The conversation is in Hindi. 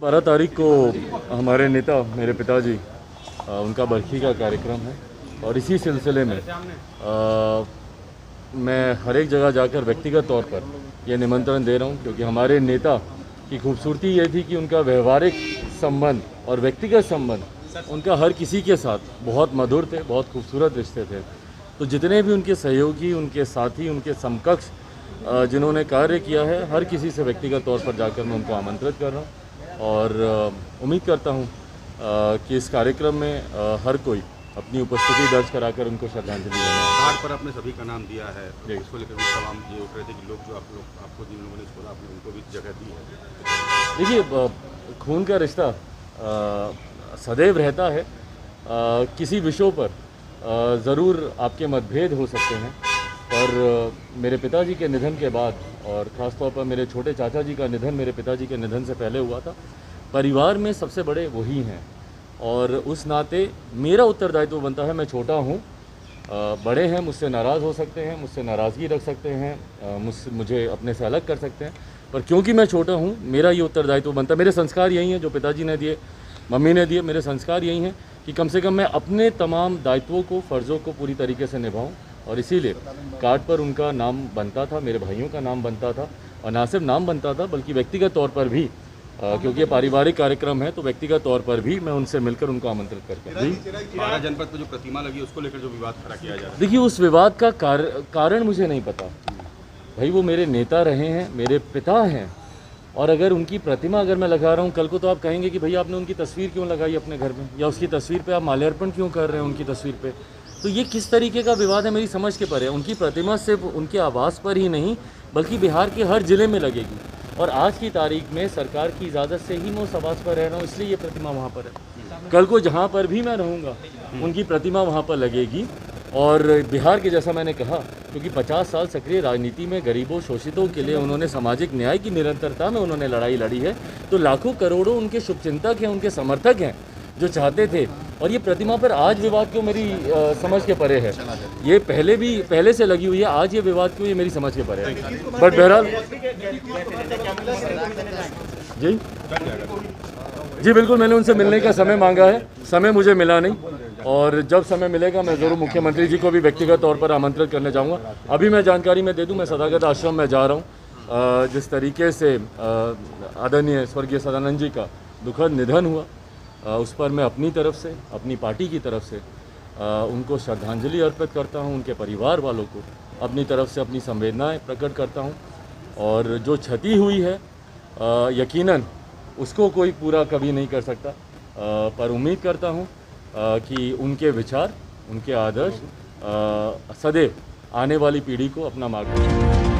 12 तारीख को हमारे नेता मेरे पिताजी उनका बरखी का कार्यक्रम है और इसी सिलसिले में मैं हर एक जगह जाकर व्यक्तिगत तौर पर यह निमंत्रण दे रहा हूं, क्योंकि हमारे नेता की खूबसूरती ये थी कि उनका व्यवहारिक संबंध और व्यक्तिगत संबंध उनका हर किसी के साथ बहुत मधुर थे, बहुत खूबसूरत रिश्ते थे। तो जितने भी उनके सहयोगी, उनके साथी, उनके समकक्ष जिन्होंने कार्य किया है, हर किसी से व्यक्तिगत तौर पर जाकर मैं उनको आमंत्रित कर रहा हूँ और उम्मीद करता हूँ कि इस कार्यक्रम में हर कोई अपनी उपस्थिति दर्ज कराकर उनको श्रद्धांजलि देना। कार्ड पर आपने सभी का नाम दिया है, इसको लेकर भी तमाम ये उठ रहे थे कि लोग जो आपको जिन लोगों ने इसको आपने उनको भी जगह दी है। देखिए, खून का रिश्ता सदैव रहता है। किसी विषयों पर ज़रूर आपके मतभेद हो सकते हैं, पर मेरे पिताजी के निधन के बाद और ख़ास तौर पर मेरे छोटे चाचा जी का निधन मेरे पिताजी के निधन से पहले हुआ था। परिवार में सबसे बड़े वही हैं और उस नाते मेरा उत्तरदायित्व बनता है। मैं छोटा हूँ, बड़े हैं, मुझसे नाराज़ हो सकते हैं, मुझसे नाराज़गी रख सकते हैं, मुझे अपने से अलग कर सकते हैं, पर क्योंकि मैं छोटा हूँ मेरा ये उत्तरदायित्व बनता है। मेरे संस्कार यही हैं जो पिताजी ने दिए, मम्मी ने दिए। मेरे संस्कार यही हैं कि कम से कम मैं अपने तमाम दायित्वों को, फ़र्ज़ों को पूरी तरीके से निभाऊँ और इसीलिए कार्ड पर उनका नाम बनता था, मेरे भाइयों का नाम बनता था और ना सिर्फ नाम बनता था बल्कि व्यक्तिगत तौर पर भी, क्योंकि ये पारिवारिक कार्यक्रम है तो व्यक्तिगत तौर पर भी मैं उनसे मिलकर उनको आमंत्रित करके। जी, 12 जनपद पर जो प्रतिमा लगी उसको लेकर जो विवाद खड़ा किया जा रहा है, देखिए उस विवाद का कारण मुझे नहीं पता। भाई वो मेरे नेता रहे हैं, मेरे पिता हैं, और अगर उनकी प्रतिमा अगर मैं लगा रहा हूँ, कल को तो आप कहेंगे कि भैया आपने उनकी तस्वीर क्यों लगाई अपने घर में, या उसकी तस्वीर पे आप माल्यार्पण क्यों कर रहे हैं उनकी तस्वीर पे। तो ये किस तरीके का विवाद है मेरी समझ के परे है। उनकी प्रतिमा सिर्फ उनके आवास पर ही नहीं बल्कि बिहार के हर ज़िले में लगेगी और आज की तारीख में सरकार की इजाज़त से ही मैं उस आवास पर रह रहा हूँ, इसलिए ये प्रतिमा वहाँ पर है। कल को जहाँ पर भी मैं रहूँगा उनकी प्रतिमा वहाँ पर लगेगी। और बिहार के, जैसा मैंने कहा, क्योंकि 50 साल सक्रिय राजनीति में गरीबों शोषितों के लिए उन्होंने सामाजिक न्याय की निरंतरता में उन्होंने लड़ाई लड़ी है, तो लाखों करोड़ों उनके शुभचिंतक हैं, उनके समर्थक हैं जो चाहते थे। और ये प्रतिमा पर आज विवाद क्यों मेरी समझ के परे है। ये पहले से लगी हुई है, आज ये विवाद क्यों, ये मेरी समझ के परे है। बट बहरहाल जी बिल्कुल, मैंने उनसे मिलने का समय मांगा है, समय मुझे मिला नहीं और जब समय मिलेगा मैं ज़रूर मुख्यमंत्री जी को भी व्यक्तिगत तौर पर आमंत्रित करने जाऊंगा। अभी मैं जानकारी में दे दूं, मैं सदाकत आश्रम में जा रहा हूं। जिस तरीके से आदरणीय स्वर्गीय सदानंद जी का दुखद निधन हुआ, उस पर मैं अपनी तरफ से, अपनी पार्टी की तरफ से उनको श्रद्धांजलि अर्पित करता हूं। उनके परिवार वालों को अपनी तरफ से अपनी संवेदनाएं प्रकट करता हूं और जो क्षति हुई है यकीनन उसको कोई पूरा कभी नहीं कर सकता, पर उम्मीद करता हूं कि उनके विचार, उनके आदर्श सदैव आने वाली पीढ़ी को अपना मार्गदर्शन